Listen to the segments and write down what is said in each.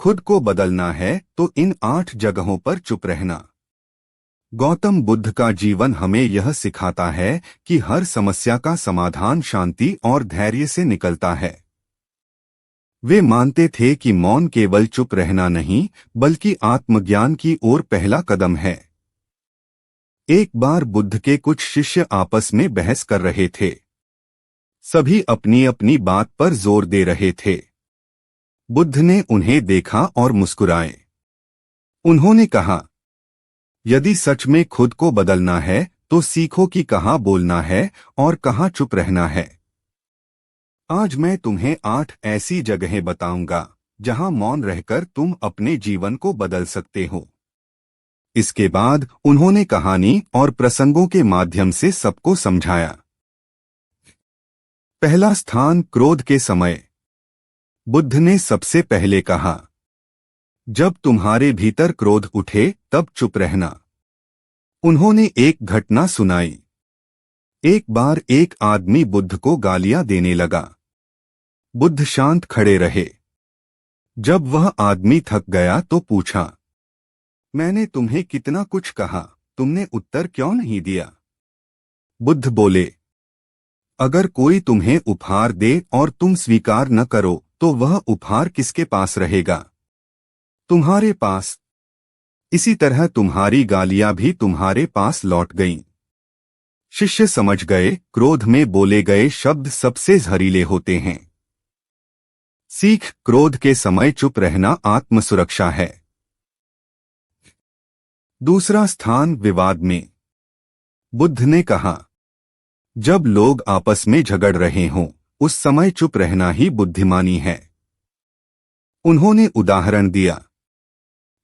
खुद को बदलना है तो इन 8 जगहों पर चुप रहना। गौतम बुद्ध का जीवन हमें यह सिखाता है कि हर समस्या का समाधान शांति और धैर्य से निकलता है। वे मानते थे कि मौन केवल चुप रहना नहीं, बल्कि आत्मज्ञान की ओर पहला कदम है। एक बार बुद्ध के कुछ शिष्य आपस में बहस कर रहे थे। सभी अपनी अपनी बात पर जोर दे रहे थे। बुद्ध ने उन्हें देखा और मुस्कुराए। उन्होंने कहा, यदि सच में खुद को बदलना है तो सीखो कि कहाँ बोलना है और कहाँ चुप रहना है। आज मैं तुम्हें 8 ऐसी जगहें बताऊंगा जहां मौन रहकर तुम अपने जीवन को बदल सकते हो। इसके बाद उन्होंने कहानी और प्रसंगों के माध्यम से सबको समझाया। पहला स्थान, क्रोध के समय। बुद्ध ने सबसे पहले कहा, जब तुम्हारे भीतर क्रोध उठे तब चुप रहना। उन्होंने एक घटना सुनाई। एक बार एक आदमी बुद्ध को गालियां देने लगा। बुद्ध शांत खड़े रहे। जब वह आदमी थक गया तो पूछा, मैंने तुम्हें कितना कुछ कहा, तुमने उत्तर क्यों नहीं दिया? बुद्ध बोले, अगर कोई तुम्हें उपहार दे और तुम स्वीकार न करो तो वह उपहार किसके पास रहेगा? तुम्हारे पास। इसी तरह तुम्हारी गालियां भी तुम्हारे पास लौट गईं। शिष्य समझ गए, क्रोध में बोले गए शब्द सबसे जहरीले होते हैं। सीख, क्रोध के समय चुप रहना आत्मसुरक्षा है। दूसरा स्थान, विवाद में। बुद्ध ने कहा, जब लोग आपस में झगड़ रहे हों, उस समय चुप रहना ही बुद्धिमानी है। उन्होंने उदाहरण दिया,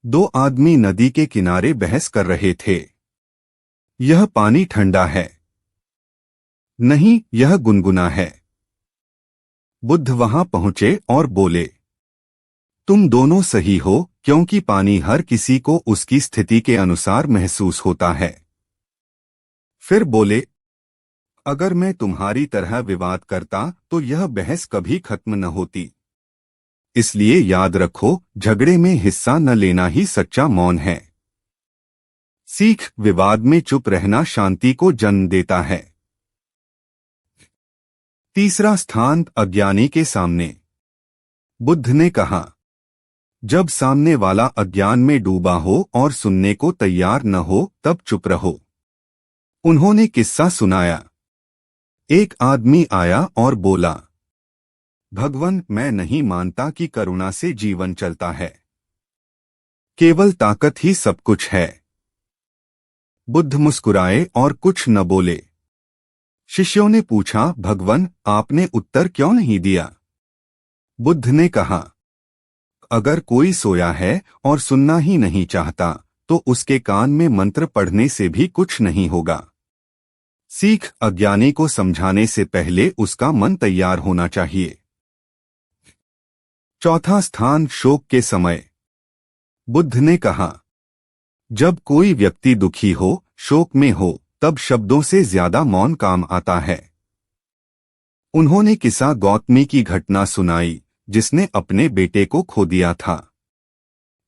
2 आदमी नदी के किनारे बहस कर रहे थे। यह पानी ठंडा है। नहीं, यह गुनगुना है। बुद्ध वहां पहुंचे और बोले, तुम दोनों सही हो, क्योंकि पानी हर किसी को उसकी स्थिति के अनुसार महसूस होता है। फिर बोले, अगर मैं तुम्हारी तरह विवाद करता तो यह बहस कभी खत्म न होती। इसलिए याद रखो, झगड़े में हिस्सा न लेना ही सच्चा मौन है। सीख, विवाद में चुप रहना शांति को जन्म देता है। तीसरा स्थान, अज्ञानी के सामने। बुद्ध ने कहा, जब सामने वाला अज्ञान में डूबा हो और सुनने को तैयार न हो तब चुप रहो। उन्होंने किस्सा सुनाया। एक आदमी आया और बोला, भगवान, मैं नहीं मानता कि करुणा से जीवन चलता है। केवल ताकत ही सब कुछ है। बुद्ध मुस्कुराए और कुछ न बोले। शिष्यों ने पूछा, भगवान, आपने उत्तर क्यों नहीं दिया? बुद्ध ने कहा, अगर कोई सोया है और सुनना ही नहीं चाहता तो उसके कान में मंत्र पढ़ने से भी कुछ नहीं होगा। सीख, अज्ञानी को समझाने से पहले उसका मन तैयार होना चाहिए। चौथा स्थान, शोक के समय। बुद्ध ने कहा, जब कोई व्यक्ति दुखी हो, शोक में हो, तब शब्दों से ज्यादा मौन काम आता है। उन्होंने किस्सा गौतमी की घटना सुनाई, जिसने अपने बेटे को खो दिया था।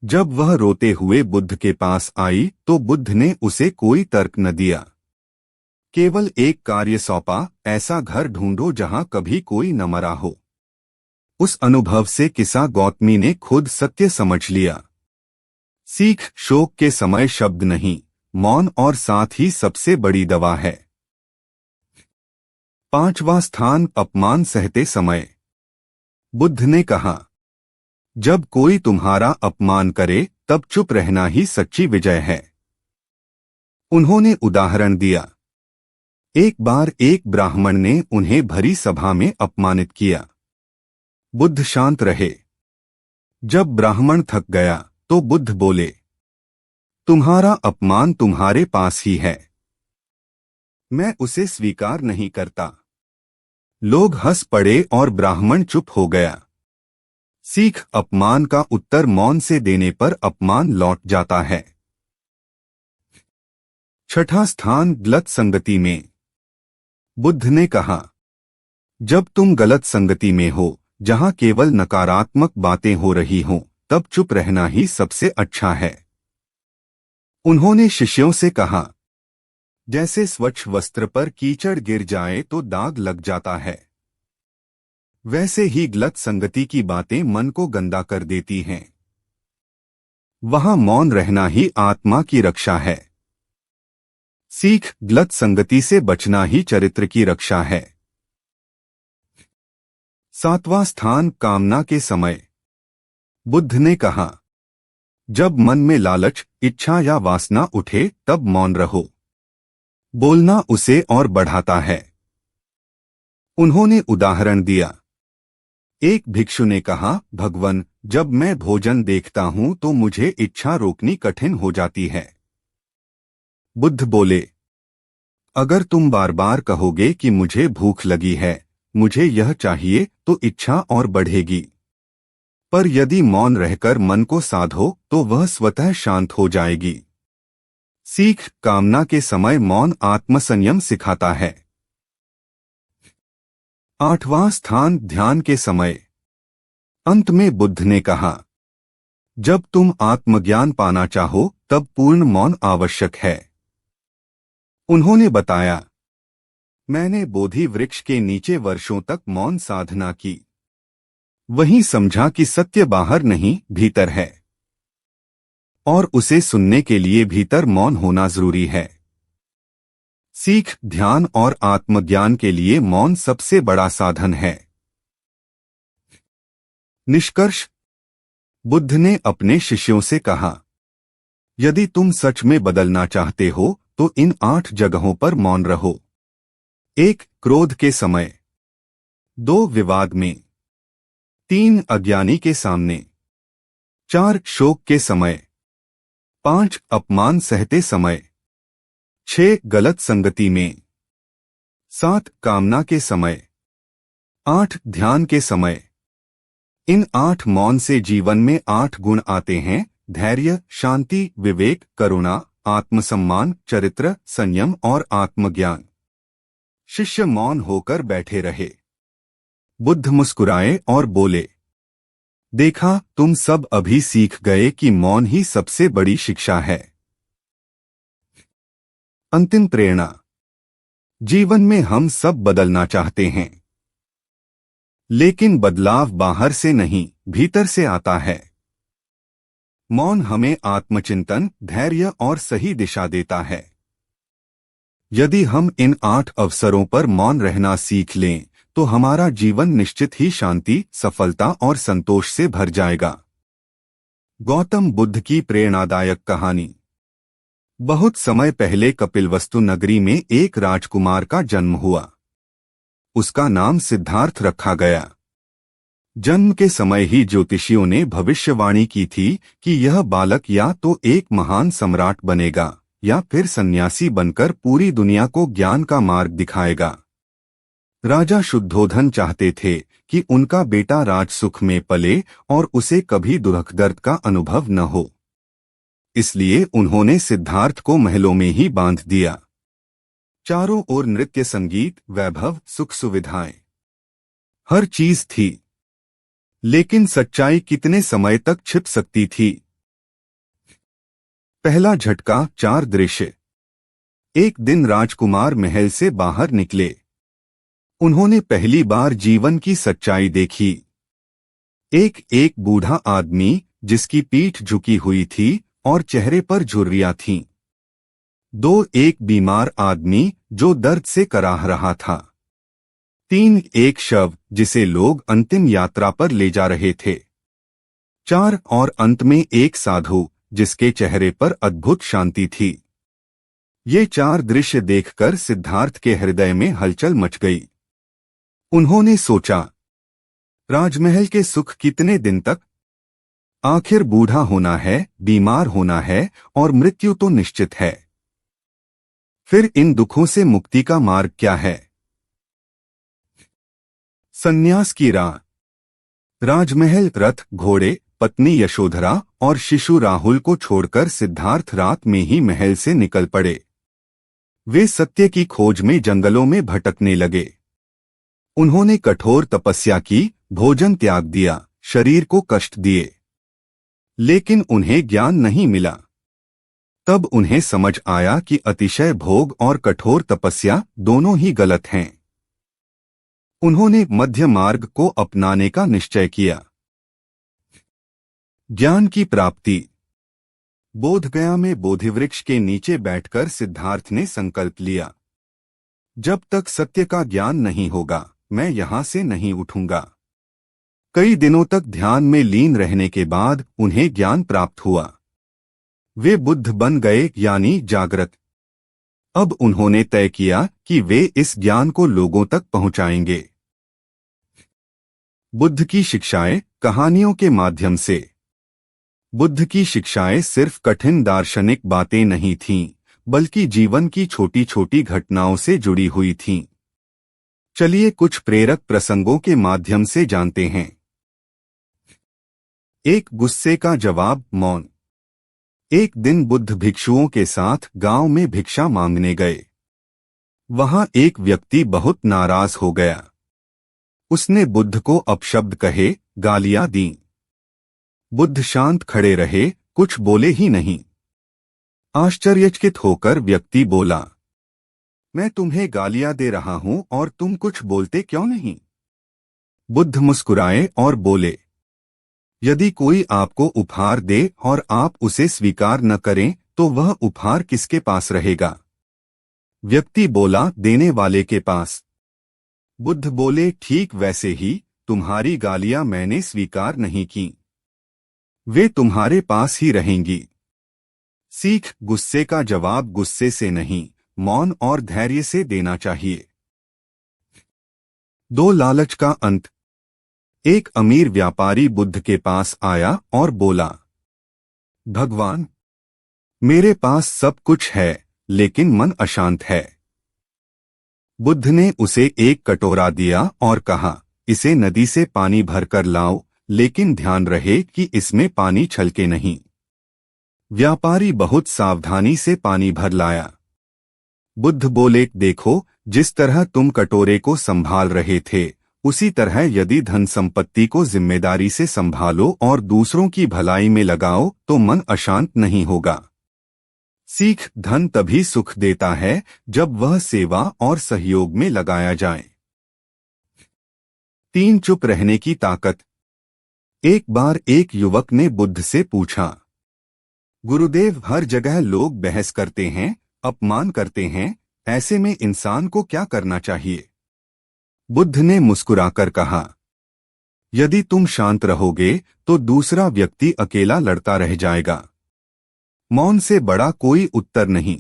जब वह रोते हुए बुद्ध के पास आई तो बुद्ध ने उसे कोई तर्क न दिया। केवल एक कार्य सौंपा, ऐसा घर ढूंढो जहां कभी कोई न मरा हो। उस अनुभव से किस्सा गौतमी ने खुद सत्य समझ लिया। सीख, शोक के समय शब्द नहीं, मौन और साथ ही सबसे बड़ी दवा है। पांचवा स्थान, अपमान सहते समय। बुद्ध ने कहा, जब कोई तुम्हारा अपमान करे तब चुप रहना ही सच्ची विजय है। उन्होंने उदाहरण दिया। एक बार एक ब्राह्मण ने उन्हें भरी सभा में अपमानित किया। बुद्ध शांत रहे। जब ब्राह्मण थक गया तो बुद्ध बोले, तुम्हारा अपमान तुम्हारे पास ही है, मैं उसे स्वीकार नहीं करता। लोग हंस पड़े और ब्राह्मण चुप हो गया। सीख, अपमान का उत्तर मौन से देने पर अपमान लौट जाता है। छठा स्थान, गलत संगति में। बुद्ध ने कहा, जब तुम गलत संगति में हो, जहां केवल नकारात्मक बातें हो रही हों, तब चुप रहना ही सबसे अच्छा है। उन्होंने शिष्यों से कहा, जैसे स्वच्छ वस्त्र पर कीचड़ गिर जाए तो दाग लग जाता है, वैसे ही गलत संगति की बातें मन को गंदा कर देती हैं। वहां मौन रहना ही आत्मा की रक्षा है। सीख, गलत संगति से बचना ही चरित्र की रक्षा है। 7वां स्थान, कामना के समय। बुद्ध ने कहा, जब मन में लालच, इच्छा या वासना उठे तब मौन रहो। बोलना उसे और बढ़ाता है। उन्होंने उदाहरण दिया। एक भिक्षु ने कहा, भगवन, जब मैं भोजन देखता हूं तो मुझे इच्छा रोकनी कठिन हो जाती है। बुद्ध बोले, अगर तुम बार बार कहोगे कि मुझे भूख लगी है, मुझे यह चाहिए, तो इच्छा और बढ़ेगी। पर यदि मौन रहकर मन को साधो तो वह स्वतः शांत हो जाएगी। सीख, कामना के समय मौन आत्मसंयम सिखाता है। 8वां स्थान, ध्यान के समय। अंत में बुद्ध ने कहा, जब तुम आत्मज्ञान पाना चाहो तब पूर्ण मौन आवश्यक है। उन्होंने बताया, मैंने बोधि वृक्ष के नीचे वर्षों तक मौन साधना की। वहीं समझा कि सत्य बाहर नहीं, भीतर है, और उसे सुनने के लिए भीतर मौन होना जरूरी है। सीख, ध्यान और आत्मज्ञान के लिए मौन सबसे बड़ा साधन है। निष्कर्ष, बुद्ध ने अपने शिष्यों से कहा, यदि तुम सच में बदलना चाहते हो तो इन 8 जगहों पर मौन रहो। 1. क्रोध के समय। 2. विवाद में। 3. अज्ञानी के सामने। 4. शोक के समय। 5. अपमान सहते समय। 6. गलत संगति में। 7. कामना के समय। 8. ध्यान के समय। इन 8 मौन से जीवन में 8 गुण आते हैं: धैर्य, शांति, विवेक, करुणा, आत्मसम्मान, चरित्र, संयम और आत्मज्ञान। शिष्य मौन होकर बैठे रहे। बुद्ध मुस्कुराए और बोले, देखा, तुम सब अभी सीख गए कि मौन ही सबसे बड़ी शिक्षा है। अंतिम प्रेरणा। जीवन में हम सब बदलना चाहते हैं, लेकिन बदलाव बाहर से नहीं, भीतर से आता है। मौन हमें आत्मचिंतन, धैर्य और सही दिशा देता है। यदि हम इन 8 अवसरों पर मौन रहना सीख लें तो हमारा जीवन निश्चित ही शांति, सफलता और संतोष से भर जाएगा। गौतम बुद्ध की प्रेरणादायक कहानी। बहुत समय पहले कपिलवस्तु नगरी में एक राजकुमार का जन्म हुआ। उसका नाम सिद्धार्थ रखा गया। जन्म के समय ही ज्योतिषियों ने भविष्यवाणी की थी कि यह बालक या तो एक महान सम्राट बनेगा या फिर सन्यासी बनकर पूरी दुनिया को ज्ञान का मार्ग दिखाएगा। राजा शुद्धोधन चाहते थे कि उनका बेटा राजसुख में पले और उसे कभी दुख दर्द का अनुभव न हो। इसलिए उन्होंने सिद्धार्थ को महलों में ही बांध दिया। चारों ओर नृत्य, संगीत, वैभव, सुख सुविधाएं, हर चीज थी। लेकिन सच्चाई कितने समय तक छिप सकती थी? पहला झटका, 4 दृश्य। एक दिन राजकुमार महल से बाहर निकले। उन्होंने पहली बार जीवन की सच्चाई देखी। एक बूढ़ा आदमी जिसकी पीठ झुकी हुई थी और चेहरे पर झुर्रियां थीं। 2. एक बीमार आदमी जो दर्द से कराह रहा था। 3. एक शव जिसे लोग अंतिम यात्रा पर ले जा रहे थे। 4. और अंत में एक साधु जिसके चेहरे पर अद्भुत शांति थी। ये 4 दृश्य देखकर सिद्धार्थ के हृदय में हलचल मच गई। उन्होंने सोचा, राजमहल के सुख कितने दिन तक? आखिर बूढ़ा होना है, बीमार होना है और मृत्यु तो निश्चित है। फिर इन दुखों से मुक्ति का मार्ग क्या है? संन्यास की राह। राजमहल, रथ, घोड़े, पत्नी यशोधरा और शिशु राहुल को छोड़कर सिद्धार्थ रात में ही महल से निकल पड़े। वे सत्य की खोज में जंगलों में भटकने लगे। उन्होंने कठोर तपस्या की, भोजन त्याग दिया, शरीर को कष्ट दिए। लेकिन उन्हें ज्ञान नहीं मिला। तब उन्हें समझ आया कि अतिशय भोग और कठोर तपस्या दोनों ही गलत हैं। उन्होंने मध्य मार्ग को अपनाने का निश्चय किया। ज्ञान की प्राप्ति। बोधगया में बोधिवृक्ष के नीचे बैठकर सिद्धार्थ ने संकल्प लिया, जब तक सत्य का ज्ञान नहीं होगा मैं यहां से नहीं उठूंगा। कई दिनों तक ध्यान में लीन रहने के बाद उन्हें ज्ञान प्राप्त हुआ। वे बुद्ध बन गए, यानी जागृत। अब उन्होंने तय किया कि वे इस ज्ञान को लोगों तक पहुंचाएंगे। बुद्ध की शिक्षाएं कहानियों के माध्यम से। बुद्ध की शिक्षाएं सिर्फ कठिन दार्शनिक बातें नहीं थीं, बल्कि जीवन की छोटी छोटी घटनाओं से जुड़ी हुई थीं। चलिए कुछ प्रेरक प्रसंगों के माध्यम से जानते हैं। एक गुस्से का जवाब, मौन। एक दिन बुद्ध भिक्षुओं के साथ गांव में भिक्षा मांगने गए। वहां एक व्यक्ति बहुत नाराज हो गया। उसने बुद्ध को अपशब्द कहे, गालियां दी। बुद्ध शांत खड़े रहे, कुछ बोले ही नहीं। आश्चर्यचकित होकर व्यक्ति बोला, मैं तुम्हें गालियां दे रहा हूं और तुम कुछ बोलते क्यों नहीं? बुद्ध मुस्कुराए और बोले, यदि कोई आपको उपहार दे और आप उसे स्वीकार न करें तो वह उपहार किसके पास रहेगा? व्यक्ति बोला, देने वाले के पास। बुद्ध बोले, ठीक वैसे ही तुम्हारी गालियां मैंने स्वीकार नहीं की, वे तुम्हारे पास ही रहेंगी। सीख, गुस्से का जवाब गुस्से से नहीं, मौन और धैर्य से देना चाहिए। दो लालच का अंत। एक अमीर व्यापारी बुद्ध के पास आया और बोला, भगवान, मेरे पास सब कुछ है लेकिन मन अशांत है। बुद्ध ने उसे एक कटोरा दिया और कहा, इसे नदी से पानी भरकर लाओ, लेकिन ध्यान रहे कि इसमें पानी छलके नहीं। व्यापारी बहुत सावधानी से पानी भर लाया। बुद्ध बोले, देखो, जिस तरह तुम कटोरे को संभाल रहे थे उसी तरह यदि धन संपत्ति को जिम्मेदारी से संभालो और दूसरों की भलाई में लगाओ तो मन अशांत नहीं होगा। सीख, धन तभी सुख देता है जब वह सेवा और सहयोग में लगाया जाए। 3 चुप रहने की ताकत। एक बार एक युवक ने बुद्ध से पूछा, गुरुदेव, हर जगह लोग बहस करते हैं, अपमान करते हैं, ऐसे में इंसान को क्या करना चाहिए? बुद्ध ने मुस्कुराकर कहा, यदि तुम शांत रहोगे तो दूसरा व्यक्ति अकेला लड़ता रह जाएगा। मौन से बड़ा कोई उत्तर नहीं।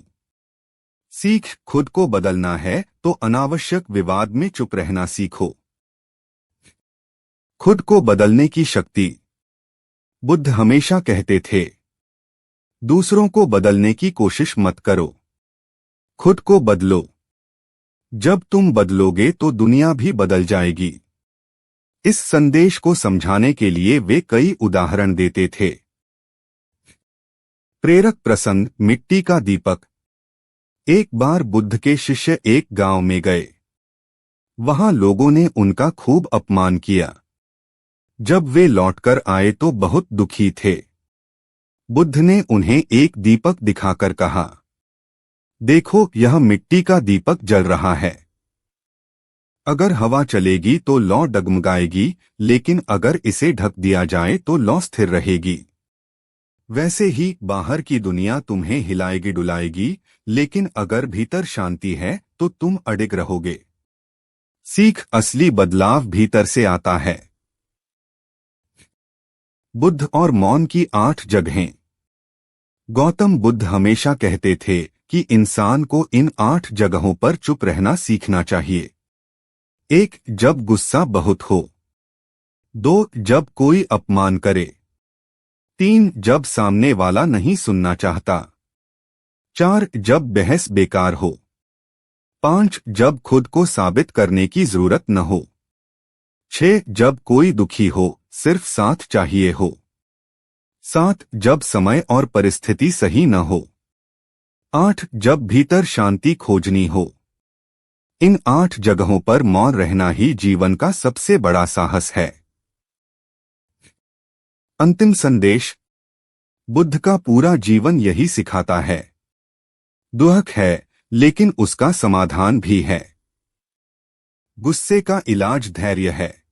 सीख, खुद को बदलना है तो अनावश्यक विवाद में चुप रहना सीखो। खुद को बदलने की शक्ति। बुद्ध हमेशा कहते थे, दूसरों को बदलने की कोशिश मत करो, खुद को बदलो। जब तुम बदलोगे तो दुनिया भी बदल जाएगी। इस संदेश को समझाने के लिए वे कई उदाहरण देते थे। प्रेरक प्रसंग, मिट्टी का दीपक। एक बार बुद्ध के शिष्य एक गांव में गए। वहां लोगों ने उनका खूब अपमान किया। जब वे लौटकर आए तो बहुत दुखी थे। बुद्ध ने उन्हें एक दीपक दिखाकर कहा, देखो, यह मिट्टी का दीपक जल रहा है। अगर हवा चलेगी तो लौ डगमगाएगी, लेकिन अगर इसे ढक दिया जाए तो लौ स्थिर रहेगी। वैसे ही बाहर की दुनिया तुम्हें हिलाएगी डुलाएगी, लेकिन अगर भीतर शांति है तो तुम अडिग रहोगे। सीख, असली बदलाव भीतर से आता है। बुद्ध और मौन की 8 जगहें। गौतम बुद्ध हमेशा कहते थे कि इंसान को इन 8 जगहों पर चुप रहना सीखना चाहिए। 1. जब गुस्सा बहुत हो। 2. जब कोई अपमान करे। 3. जब सामने वाला नहीं सुनना चाहता। 4. जब बहस बेकार हो। 5. जब खुद को साबित करने की जरूरत न हो। 6. जब कोई दुखी हो, सिर्फ साथ चाहिए हो। 7. जब समय और परिस्थिति सही न हो। 8. जब भीतर शांति खोजनी हो। इन 8 जगहों पर मौन रहना ही जीवन का सबसे बड़ा साहस है। अंतिम संदेश। बुद्ध का पूरा जीवन यही सिखाता है। दुख है, लेकिन उसका समाधान भी है। गुस्से का इलाज धैर्य है।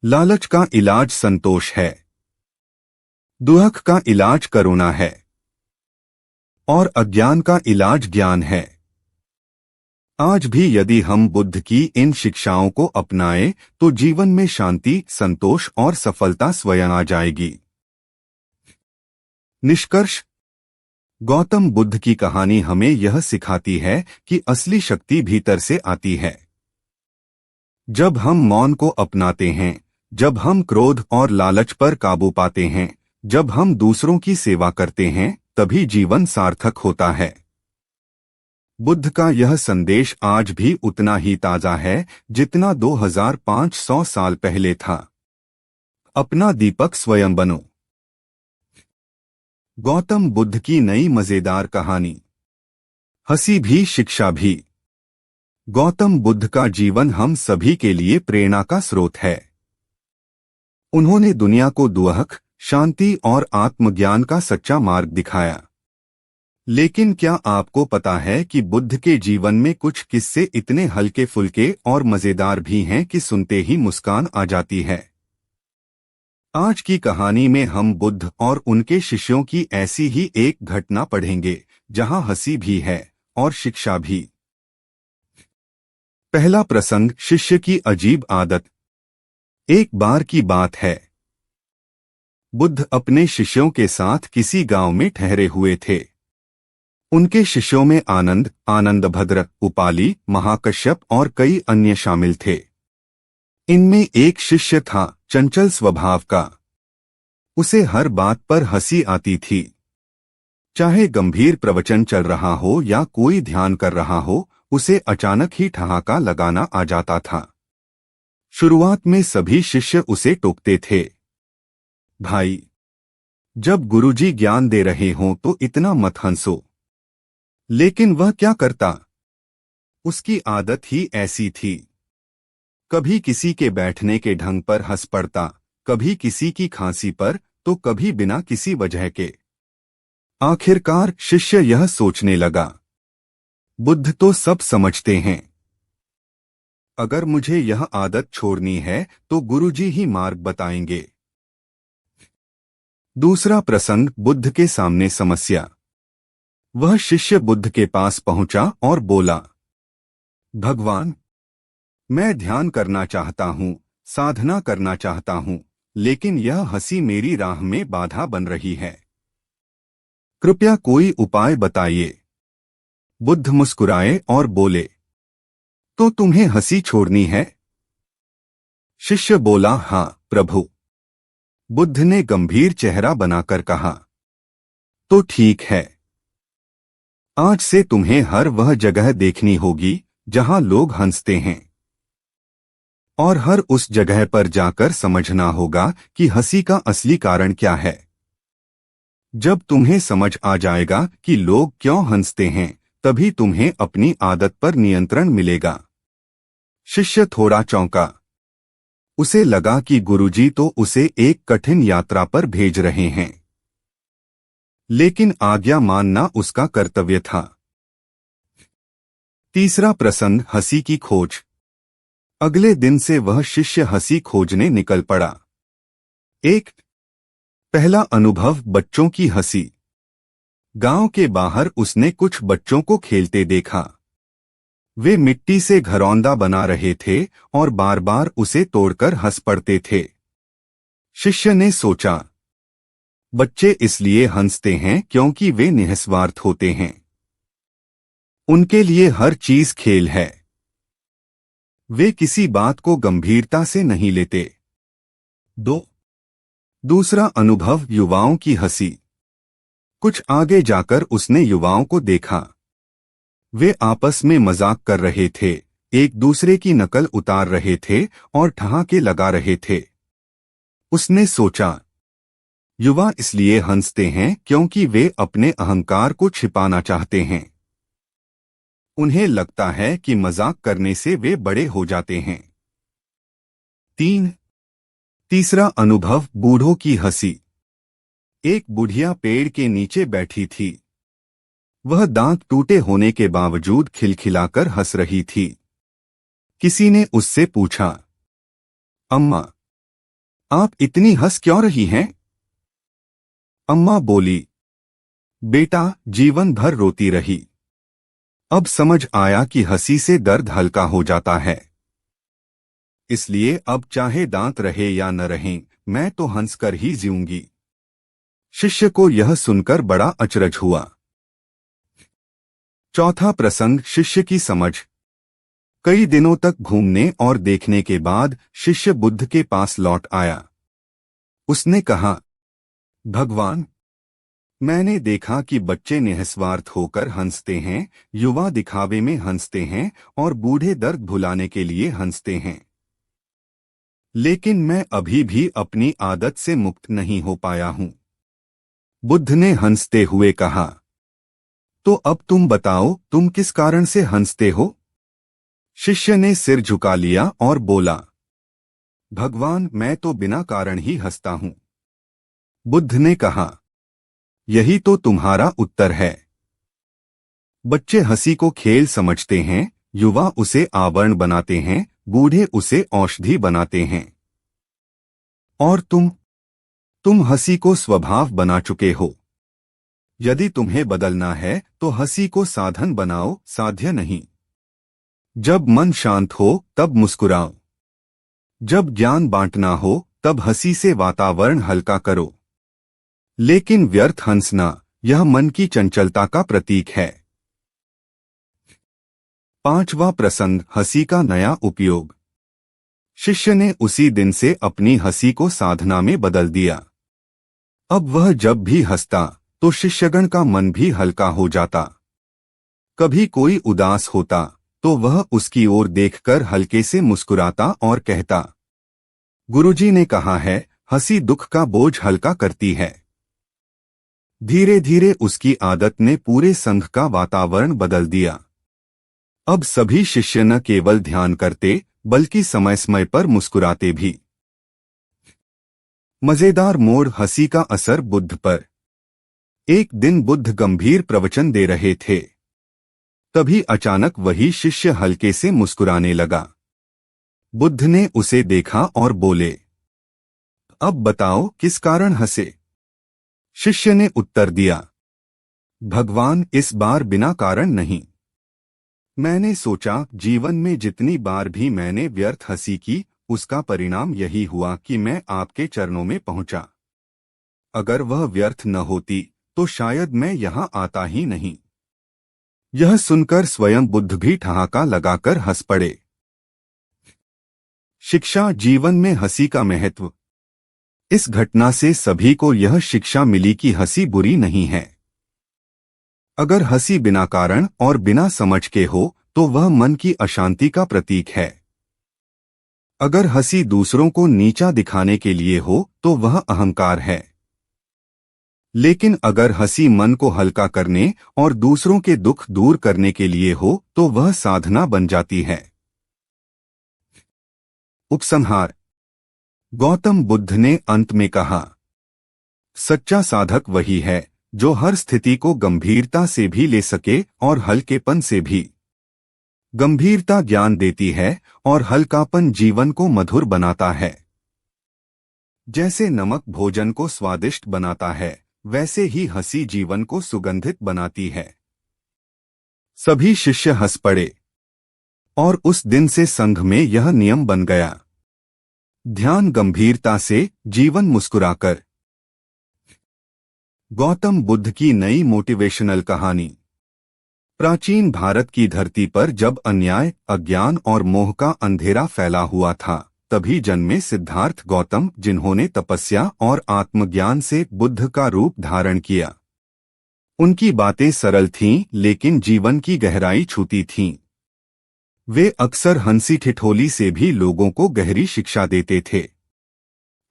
लालच का इलाज संतोष है। दुख का इलाज करुणा है। और अज्ञान का इलाज ज्ञान है। आज भी यदि हम बुद्ध की इन शिक्षाओं को अपनाएं तो जीवन में शांति, संतोष और सफलता स्वयं आ जाएगी। निष्कर्ष: गौतम बुद्ध की कहानी हमें यह सिखाती है कि असली शक्ति भीतर से आती है। जब हम मौन को अपनाते हैं, जब हम क्रोध और लालच पर काबू पाते हैं, जब हम दूसरों की सेवा करते हैं, तभी जीवन सार्थक होता है। बुद्ध का यह संदेश आज भी उतना ही ताजा है जितना 2500 साल पहले था। अपना दीपक स्वयं बनो। गौतम बुद्ध की नई मजेदार कहानी। हंसी भी शिक्षा भी। गौतम बुद्ध का जीवन हम सभी के लिए प्रेरणा का स्रोत है। उन्होंने दुनिया को दुख, शांति और आत्मज्ञान का सच्चा मार्ग दिखाया। लेकिन क्या आपको पता है कि बुद्ध के जीवन में कुछ किस्से इतने हल्के फुल्के और मजेदार भी हैं कि सुनते ही मुस्कान आ जाती है। आज की कहानी में हम बुद्ध और उनके शिष्यों की ऐसी ही एक घटना पढ़ेंगे जहां हंसी भी है और शिक्षा भी। पहला प्रसंग: शिष्य की अजीब आदत। एक बार की बात है, बुद्ध अपने शिष्यों के साथ किसी गांव में ठहरे हुए थे। उनके शिष्यों में आनंद, आनंदभद्र, उपाली, महाकश्यप और कई अन्य शामिल थे। इनमें एक शिष्य था चंचल स्वभाव का। उसे हर बात पर हंसी आती थी। चाहे गंभीर प्रवचन चल रहा हो या कोई ध्यान कर रहा हो, उसे अचानक ही ठहाका लगाना आ जाता था। शुरुआत में सभी शिष्य उसे टोकते थे, भाई, जब गुरुजी ज्ञान दे रहे हों तो इतना मत हंसो। लेकिन वह क्या करता? उसकी आदत ही ऐसी थी। कभी किसी के बैठने के ढंग पर हंस पड़ता, कभी किसी की खांसी पर, तो कभी बिना किसी वजह के। आखिरकार शिष्य यह सोचने लगा, बुद्ध तो सब समझते हैं। अगर मुझे यह आदत छोड़नी है तो गुरुजी ही मार्ग बताएंगे। दूसरा प्रसंग: बुद्ध के सामने समस्या। वह शिष्य बुद्ध के पास पहुंचा और बोला, भगवान, मैं ध्यान करना चाहता हूं, साधना करना चाहता हूं, लेकिन यह हंसी मेरी राह में बाधा बन रही है। कृपया कोई उपाय बताइए। बुद्ध मुस्कुराए और बोले, तो तुम्हें हंसी छोड़नी है? शिष्य बोला, हाँ प्रभु। बुद्ध ने गंभीर चेहरा बनाकर कहा, तो ठीक है। आज से तुम्हें हर वह जगह देखनी होगी जहां लोग हंसते हैं, और हर उस जगह पर जाकर समझना होगा कि हंसी का असली कारण क्या है। जब तुम्हें समझ आ जाएगा कि लोग क्यों हंसते हैं, तभी तुम्हें अपनी आदत पर नियंत्रण मिलेगा। शिष्य थोड़ा चौंका। उसे लगा कि गुरुजी तो उसे एक कठिन यात्रा पर भेज रहे हैं। लेकिन आज्ञा मानना उसका कर्तव्य था। तीसरा प्रसंग: हंसी की खोज। अगले दिन से वह शिष्य हंसी खोजने निकल पड़ा। एक पहला अनुभव: बच्चों की हंसी। गांव के बाहर उसने कुछ बच्चों को खेलते देखा। वे मिट्टी से घरौंदा बना रहे थे और बार बार उसे तोड़कर हंस पड़ते थे। शिष्य ने सोचा, बच्चे इसलिए हंसते हैं क्योंकि वे निस्वार्थ होते हैं। उनके लिए हर चीज खेल है। वे किसी बात को गंभीरता से नहीं लेते। दूसरा अनुभव: युवाओं की हंसी। कुछ आगे जाकर उसने युवाओं को देखा। वे आपस में मजाक कर रहे थे, एक दूसरे की नकल उतार रहे थे और ठहाके लगा रहे थे। उसने सोचा, युवा इसलिए हंसते हैं क्योंकि वे अपने अहंकार को छिपाना चाहते हैं। उन्हें लगता है कि मजाक करने से वे बड़े हो जाते हैं। तीसरा अनुभव: बूढ़ों की हंसी। एक बुढ़िया पेड़ के नीचे बैठी थी। वह दांत टूटे होने के बावजूद खिलखिलाकर हंस रही थी। किसी ने उससे पूछा, अम्मा, आप इतनी हंस क्यों रही हैं? अम्मा बोली, बेटा, जीवन भर रोती रही। अब समझ आया कि हंसी से दर्द हल्का हो जाता है। इसलिए अब चाहे दांत रहे या न रहें, मैं तो हंसकर ही जीऊंगी। शिष्य को यह सुनकर बड़ा अचरज हुआ। चौथा प्रसंग, शिष्य की समझ। कई दिनों तक घूमने और देखने के बाद शिष्य बुद्ध के पास लौट आया। उसने कहा, भगवान, मैंने देखा कि बच्चे निस्वार्थ होकर हंसते हैं, युवा दिखावे में हंसते हैं और बूढ़े दर्द भुलाने के लिए हंसते हैं। लेकिन मैं अभी भी अपनी आदत से मुक्त नहीं हो पाया हूं। बुद्ध ने हंसते हुए कहा, तो अब तुम बताओ, तुम किस कारण से हंसते हो? शिष्य ने सिर झुका लिया और बोला, भगवान, मैं तो बिना कारण ही हंसता हूं। बुद्ध ने कहा, यही तो तुम्हारा उत्तर है। बच्चे हंसी को खेल समझते हैं, युवा उसे आवरण बनाते हैं, बूढ़े उसे औषधि बनाते हैं। और तुम हंसी को स्वभाव बना चुके हो। यदि तुम्हें बदलना है तो हंसी को साधन बनाओ, साध्य नहीं। जब मन शांत हो तब मुस्कुराओ। जब ज्ञान बांटना हो तब हंसी से वातावरण हल्का करो। लेकिन व्यर्थ हंसना, यह मन की चंचलता का प्रतीक है। पांचवा प्रसंग, हंसी का नया उपयोग। शिष्य ने उसी दिन से अपनी हंसी को साधना में बदल दिया। अब वह जब भी हंसता तो शिष्यगण का मन भी हल्का हो जाता। कभी कोई उदास होता तो वह उसकी ओर देखकर हल्के से मुस्कुराता और कहता, गुरुजी ने कहा है, हंसी दुख का बोझ हल्का करती है। धीरे धीरे उसकी आदत ने पूरे संघ का वातावरण बदल दिया। अब सभी शिष्य न केवल ध्यान करते बल्कि समय समय पर मुस्कुराते भी। मजेदार मोड़, हंसी का असर बुद्ध पर। एक दिन बुद्ध गंभीर प्रवचन दे रहे थे। तभी अचानक वही शिष्य हल्के से मुस्कुराने लगा। बुद्ध ने उसे देखा और बोले, अब बताओ किस कारण हंसे? शिष्य ने उत्तर दिया, भगवान, इस बार बिना कारण नहीं। मैंने सोचा, जीवन में जितनी बार भी मैंने व्यर्थ हंसी की, उसका परिणाम यही हुआ कि मैं आपके चरणों में पहुंचा। अगर वह व्यर्थ न होती तो शायद मैं यहां आता ही नहीं। यह सुनकर स्वयं बुद्ध भी ठहाका लगाकर हंस पड़े। शिक्षा, जीवन में हंसी का महत्व। इस घटना से सभी को यह शिक्षा मिली कि हंसी बुरी नहीं है। अगर हंसी बिना कारण और बिना समझ के हो तो वह मन की अशांति का प्रतीक है। अगर हंसी दूसरों को नीचा दिखाने के लिए हो तो वह अहंकार है। लेकिन अगर हंसी मन को हल्का करने और दूसरों के दुख दूर करने के लिए हो तो वह साधना बन जाती है। उपसंहार, गौतम बुद्ध ने अंत में कहा, सच्चा साधक वही है जो हर स्थिति को गंभीरता से भी ले सके और हल्केपन से भी। गंभीरता ज्ञान देती है और हल्कापन जीवन को मधुर बनाता है। जैसे नमक भोजन को स्वादिष्ट बनाता है, वैसे ही हंसी जीवन को सुगंधित बनाती है। सभी शिष्य हंस पड़े और उस दिन से संघ में यह नियम बन गया, ध्यान गंभीरता से, जीवन मुस्कुराकर। गौतम बुद्ध की नई मोटिवेशनल कहानी। प्राचीन भारत की धरती पर जब अन्याय, अज्ञान और मोह का अंधेरा फैला हुआ था, तभी जन्मे सिद्धार्थ गौतम, जिन्होंने तपस्या और आत्मज्ञान से बुद्ध का रूप धारण किया। उनकी बातें सरल थीं लेकिन जीवन की गहराई छूती थीं। वे अक्सर हंसी ठिठोली से भी लोगों को गहरी शिक्षा देते थे।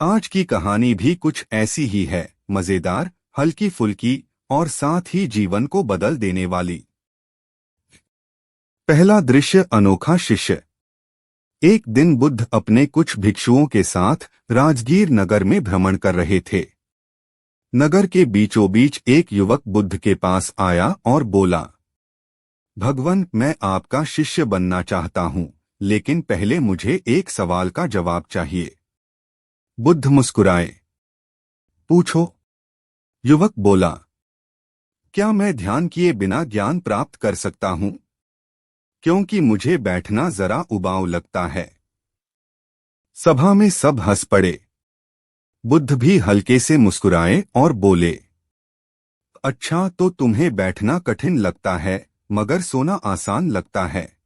आज की कहानी भी कुछ ऐसी ही है, मजेदार, हल्की फुल्की और साथ ही जीवन को बदल देने वाली। पहला दृश्य, अनोखा शिष्य। एक दिन बुद्ध अपने कुछ भिक्षुओं के साथ राजगीर नगर में भ्रमण कर रहे थे। नगर के बीचों बीच एक युवक बुद्ध के पास आया और बोला, भगवान, मैं आपका शिष्य बनना चाहता हूँ, लेकिन पहले मुझे एक सवाल का जवाब चाहिए। बुद्ध मुस्कुराए। पूछो। युवक बोला, क्या मैं ध्यान किए बिना ज्ञान प्राप्त कर सकता हूँ? क्योंकि मुझे बैठना जरा उबाऊ लगता है। सभा में सब हंस पड़े। बुद्ध भी हल्के से मुस्कुराए और बोले, अच्छा, तो तुम्हें बैठना कठिन लगता है, मगर सोना आसान लगता है।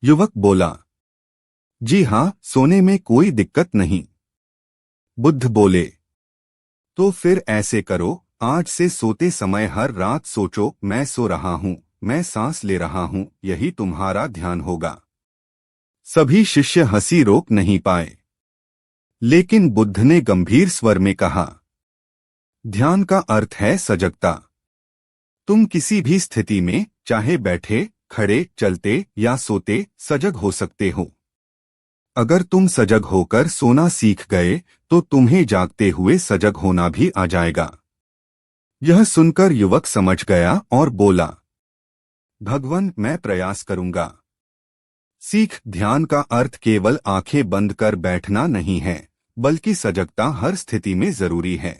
युवक बोला, जी हाँ, सोने में कोई दिक्कत नहीं। बुद्ध बोले, तो फिर ऐसे करो, आज से सोते समय हर रात सोचो, मैं सो रहा हूँ, मैं सांस ले रहा हूँ, यही तुम्हारा ध्यान होगा। सभी शिष्य हंसी रोक नहीं पाए। लेकिन बुद्ध ने गंभीर स्वर में कहा, ध्यान का अर्थ है सजगता। तुम किसी भी स्थिति में, चाहे बैठे, खड़े, चलते या सोते, सजग हो सकते हो। अगर तुम सजग होकर सोना सीख गए तो तुम्हें जागते हुए सजग होना भी आ जाएगा। यह सुनकर युवक समझ गया और बोला, भगवान, मैं प्रयास करूंगा। सीख ध्यान का अर्थ केवल आंखें बंद कर बैठना नहीं है, बल्कि सजगता हर स्थिति में जरूरी है।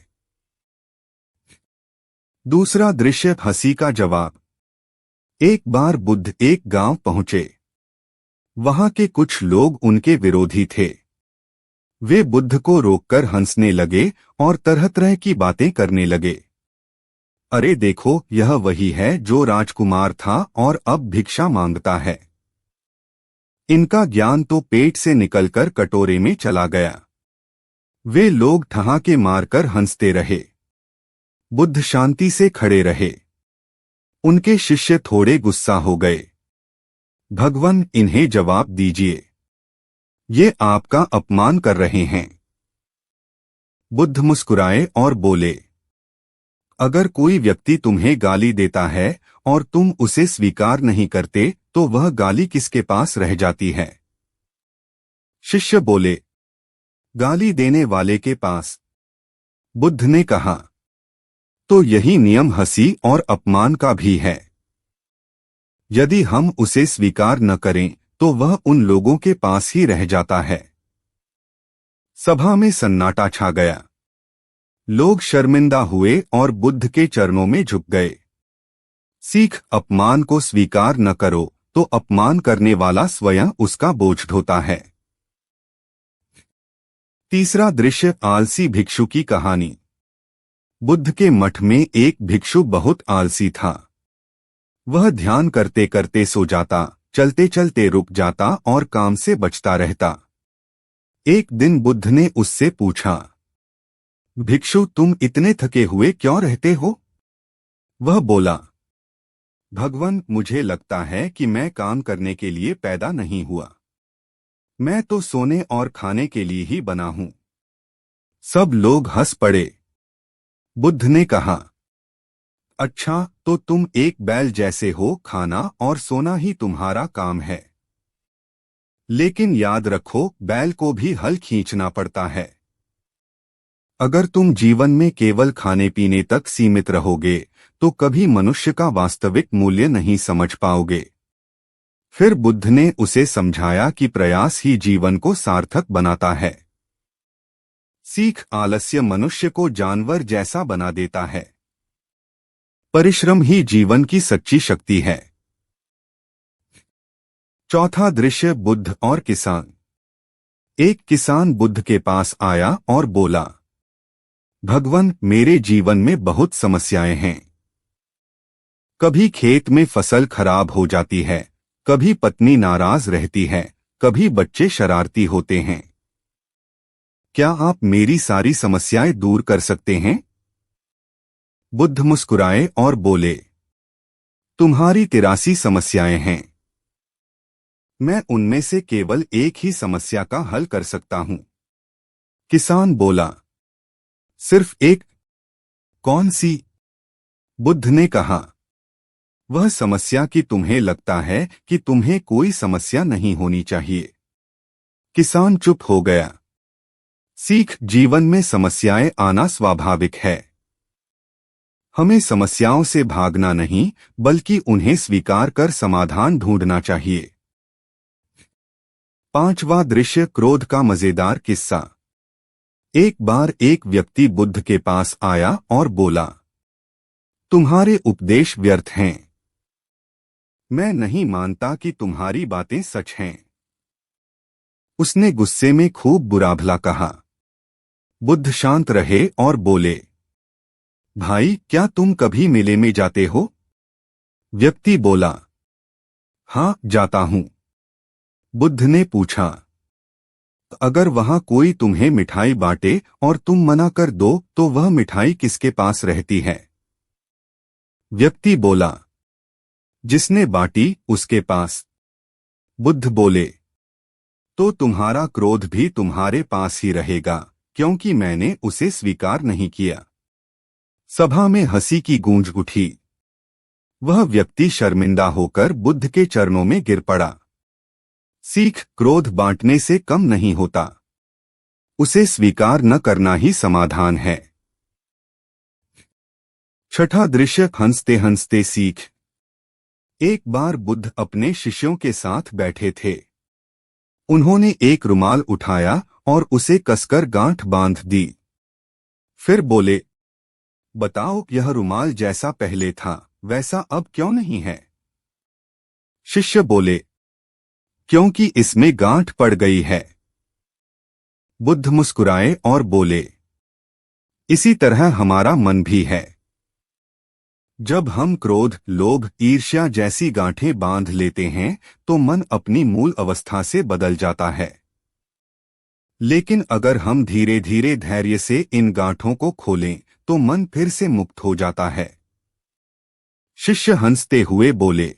दूसरा दृश्य, हंसी का जवाब। एक बार बुद्ध एक गांव पहुंचे। वहां के कुछ लोग उनके विरोधी थे। वे बुद्ध को रोककर हंसने लगे और तरह तरह की बातें करने लगे। अरे देखो, यह वही है जो राजकुमार था और अब भिक्षा मांगता है। इनका ज्ञान तो पेट से निकलकर कटोरे में चला गया। वे लोग ठहाके मारकर हंसते रहे। बुद्ध शांति से खड़े रहे। उनके शिष्य थोड़े गुस्सा हो गए। भगवान, इन्हें जवाब दीजिए, ये आपका अपमान कर रहे हैं। बुद्ध मुस्कुराए और बोले, अगर कोई व्यक्ति तुम्हें गाली देता है और तुम उसे स्वीकार नहीं करते तो वह गाली किसके पास रह जाती है? शिष्य बोले, गाली देने वाले के पास। बुद्ध ने कहा, तो यही नियम हंसी और अपमान का भी है। यदि हम उसे स्वीकार न करें तो वह उन लोगों के पास ही रह जाता है। सभा में सन्नाटा छा गया। लोग शर्मिंदा हुए और बुद्ध के चरणों में झुक गए। सीख, अपमान को स्वीकार न करो तो अपमान करने वाला स्वयं उसका बोझ ढोता है। तीसरा दृश्य, आलसी भिक्षु की कहानी। बुद्ध के मठ में एक भिक्षु बहुत आलसी था। वह ध्यान करते करते सो जाता, चलते चलते रुक जाता और काम से बचता रहता। एक दिन बुद्ध ने उससे पूछा, भिक्षु, तुम इतने थके हुए क्यों रहते हो? वह बोला, भगवान, मुझे लगता है कि मैं काम करने के लिए पैदा नहीं हुआ। मैं तो सोने और खाने के लिए ही बना हूं। सब लोग हंस पड़े। बुद्ध ने कहा, अच्छा, तो तुम एक बैल जैसे हो, खाना और सोना ही तुम्हारा काम है। लेकिन याद रखो, बैल को भी हल खींचना पड़ता है। अगर तुम जीवन में केवल खाने पीने तक सीमित रहोगे तो कभी मनुष्य का वास्तविक मूल्य नहीं समझ पाओगे। फिर बुद्ध ने उसे समझाया कि प्रयास ही जीवन को सार्थक बनाता है। सीख, आलस्य मनुष्य को जानवर जैसा बना देता है। परिश्रम ही जीवन की सच्ची शक्ति है। चौथा दृश्य, बुद्ध और किसान। एक किसान बुद्ध के पास आया और बोला, भगवान, मेरे जीवन में बहुत समस्याएं हैं। कभी खेत में फसल खराब हो जाती है, कभी पत्नी नाराज रहती है, कभी बच्चे शरारती होते हैं। क्या आप मेरी सारी समस्याएं दूर कर सकते हैं? बुद्ध मुस्कुराए और बोले, तुम्हारी 83 समस्याएं हैं। मैं उनमें से केवल एक ही समस्या का हल कर सकता हूं। किसान बोला, सिर्फ एक? कौन सी? बुद्ध ने कहा, वह समस्या कि तुम्हें लगता है कि तुम्हें कोई समस्या नहीं होनी चाहिए। किसान चुप हो गया। सीख जीवन में समस्याएं आना स्वाभाविक है। हमें समस्याओं से भागना नहीं, बल्कि उन्हें स्वीकार कर समाधान ढूंढना चाहिए। पांचवा दृश्य, क्रोध का मजेदार किस्सा। एक बार एक व्यक्ति बुद्ध के पास आया और बोला, तुम्हारे उपदेश व्यर्थ हैं। मैं नहीं मानता कि तुम्हारी बातें सच हैं। उसने गुस्से में खूब बुरा भला कहा। बुद्ध शांत रहे और बोले, भाई, क्या तुम कभी मेले में जाते हो? व्यक्ति बोला, हाँ, जाता हूं। बुद्ध ने पूछा, अगर वहां कोई तुम्हें मिठाई बांटे और तुम मना कर दो तो वह मिठाई किसके पास रहती है? व्यक्ति बोला, जिसने बांटी उसके पास। बुद्ध बोले, तो तुम्हारा क्रोध भी तुम्हारे पास ही रहेगा, क्योंकि मैंने उसे स्वीकार नहीं किया। सभा में हंसी की गूंज उठी। वह व्यक्ति शर्मिंदा होकर बुद्ध के चरणों में गिर पड़ा। सीख, क्रोध बांटने से कम नहीं होता, उसे स्वीकार न करना ही समाधान है। छठा दृश्य, हंसते हंसते सीख। एक बार बुद्ध अपने शिष्यों के साथ बैठे थे। उन्होंने एक रुमाल उठाया और उसे कसकर गांठ बांध दी। फिर बोले, बताओ, यह रुमाल जैसा पहले था वैसा अब क्यों नहीं है? शिष्य बोले, क्योंकि इसमें गांठ पड़ गई है। बुद्ध मुस्कुराए और बोले, इसी तरह हमारा मन भी है। जब हम क्रोध, लोभ, ईर्ष्या जैसी गांठें बांध लेते हैं तो मन अपनी मूल अवस्था से बदल जाता है। लेकिन अगर हम धीरे धीरे धैर्य से इन गांठों को खोलें तो मन फिर से मुक्त हो जाता है। शिष्य हंसते हुए बोले,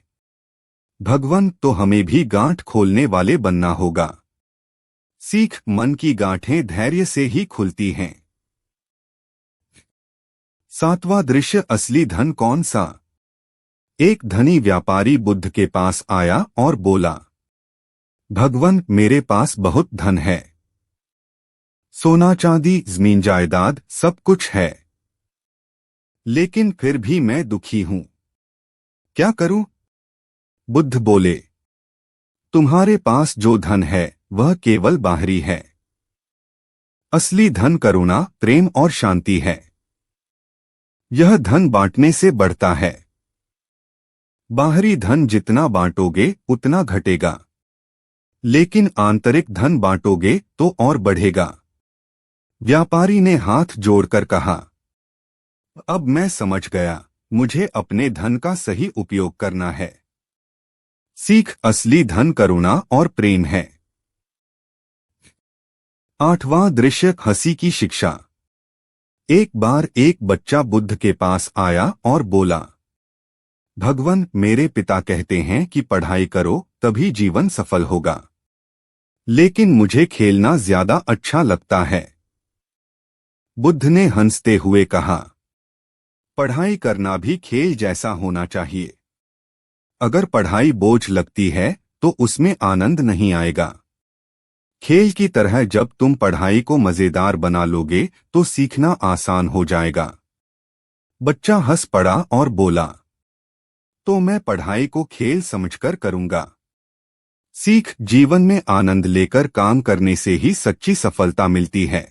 भगवान, तो हमें भी गांठ खोलने वाले बनना होगा। सीख, मन की गांठें धैर्य से ही खुलती हैं। सातवां दृश्य, असली धन कौन सा। एक धनी व्यापारी बुद्ध के पास आया और बोला, भगवान, मेरे पास बहुत धन है। सोना चांदी, जमीन जायदाद सब कुछ है, लेकिन फिर भी मैं दुखी हूं। क्या करूं? बुद्ध बोले, तुम्हारे पास जो धन है वह केवल बाहरी है। असली धन करुणा, प्रेम और शांति है। यह धन बांटने से बढ़ता है। बाहरी धन जितना बांटोगे उतना घटेगा, लेकिन आंतरिक धन बांटोगे तो और बढ़ेगा। व्यापारी ने हाथ जोड़कर कहा, अब मैं समझ गया, मुझे अपने धन का सही उपयोग करना है। सीख, असली धन करुणा और प्रेम है। आठवां दृश्य, हंसी की शिक्षा। एक बार एक बच्चा बुद्ध के पास आया और बोला, भगवान, मेरे पिता कहते हैं कि पढ़ाई करो तभी जीवन सफल होगा, लेकिन मुझे खेलना ज्यादा अच्छा लगता है। बुद्ध ने हंसते हुए कहा, पढ़ाई करना भी खेल जैसा होना चाहिए। अगर पढ़ाई बोझ लगती है तो उसमें आनंद नहीं आएगा। खेल की तरह जब तुम पढ़ाई को मजेदार बना लोगे तो सीखना आसान हो जाएगा। बच्चा हंस पड़ा और बोला, तो मैं पढ़ाई को खेल समझकर करूंगा। सीख, जीवन में आनंद लेकर काम करने से ही सच्ची सफलता मिलती है।